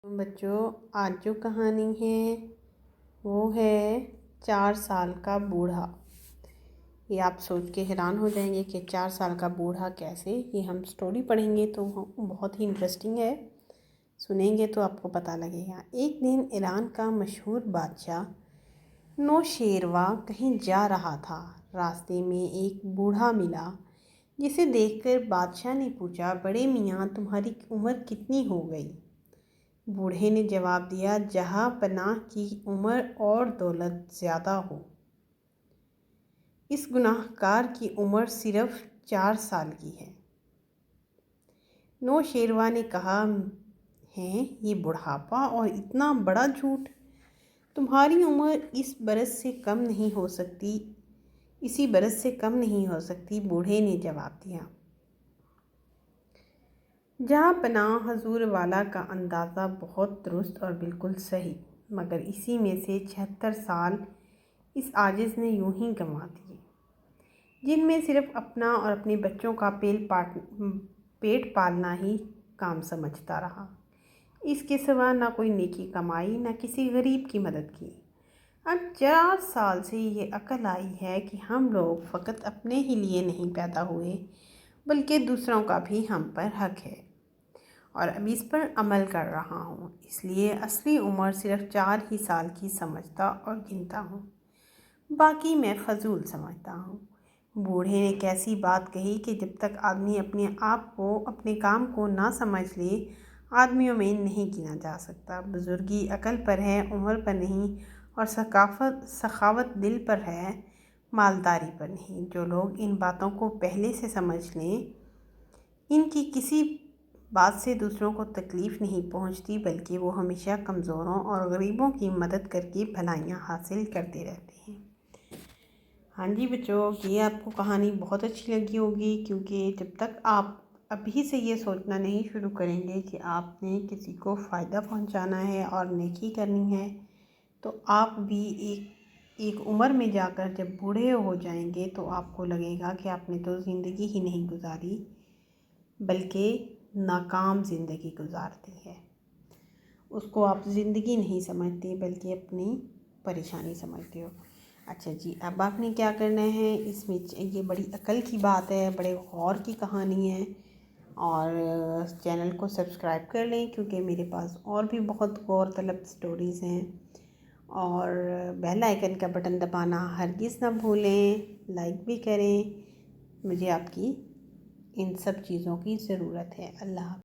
بچوں، آج جو کہانی ہے وہ ہے 4 سال کا بوڑھا۔ یہ آپ سوچ کے حیران ہو جائیں گے کہ 4 سال کا بوڑھا کیسے؟ یہ ہم سٹوری پڑھیں گے تو بہت ہی انٹرسٹنگ ہے، سنیں گے تو آپ کو پتہ لگے گا۔ ایک دن ایران کا مشہور بادشاہ نوشیروہ کہیں جا رہا تھا۔ راستے میں ایک بوڑھا ملا جسے دیکھ کر بادشاہ نے پوچھا، بڑے میاں تمہاری عمر کتنی ہو گئی؟ بوڑھے نے جواب دیا، جہاں پناہ کی عمر اور دولت زیادہ ہو، اس گناہ گار کی عمر صرف 4 سال کی ہے۔ نوشیروہ نے کہا، ہے یہ بڑھاپا اور اتنا بڑا جھوٹ! تمہاری عمر اسی برس سے کم نہیں ہو سکتی۔ بوڑھے نے جواب دیا۔ جہاں پناہ حضور والا کا اندازہ بہت درست اور بالکل صحیح، مگر اسی میں سے 76 سال اس عاجز نے یوں ہی گنوا دیے، جن میں صرف اپنا اور اپنے بچوں کا پیٹ پالنا ہی کام سمجھتا رہا، اس کے سوا نہ کوئی نیکی کمائی، نہ کسی غریب کی مدد کی۔ اب 4 سال سے یہ عقل آئی ہے کہ ہم لوگ فقط اپنے ہی لیے نہیں پیدا ہوئے بلکہ دوسروں کا بھی ہم پر حق ہے، اور اب اس پر عمل کر رہا ہوں، اس لیے اصلی عمر صرف 4 ہی سال کی سمجھتا اور گنتا ہوں، باقی میں فضول سمجھتا ہوں۔ بوڑھے نے کیسی بات کہی کہ جب تک آدمی اپنے آپ کو، اپنے کام کو نہ سمجھ لے، آدمیوں میں نہیں گنا جا سکتا۔ بزرگی عقل پر ہے، عمر پر نہیں، اور سخاوت دل پر ہے، مالداری پر نہیں۔ جو لوگ ان باتوں کو پہلے سے سمجھ لیں، ان کی کسی بات سے دوسروں کو تکلیف نہیں پہنچتی، بلکہ وہ ہمیشہ کمزوروں اور غریبوں کی مدد کر کے بھلائیاں حاصل کرتے رہتے ہیں۔ ہاں جی بچوں، یہ آپ کو کہانی بہت اچھی لگی ہوگی، کیونکہ جب تک آپ ابھی سے یہ سوچنا نہیں شروع کریں گے کہ آپ نے کسی کو فائدہ پہنچانا ہے اور نیکی کرنی ہے، تو آپ بھی ایک عمر میں جا کر جب بوڑھے ہو جائیں گے تو آپ کو لگے گا کہ آپ نے تو زندگی ہی نہیں گزاری، بلکہ ناکام زندگی گزارتی ہے۔ اس کو آپ زندگی نہیں سمجھتے بلکہ اپنی پریشانی سمجھتے ہو۔ اچھا جی، اب آپ نے کیا کرنا ہے، اس میں یہ بڑی عقل کی بات ہے، بڑے غور کی کہانی ہے، اور چینل کو سبسکرائب کر لیں کیونکہ میرے پاس اور بھی بہت غور طلب سٹوریز ہیں، اور بیل آئیکن کا بٹن دبانا ہرگز نہ بھولیں، لائک بھی کریں۔ مجھے آپ کی ان سب چیزوں کی ضرورت ہے۔ اللہ حافظ۔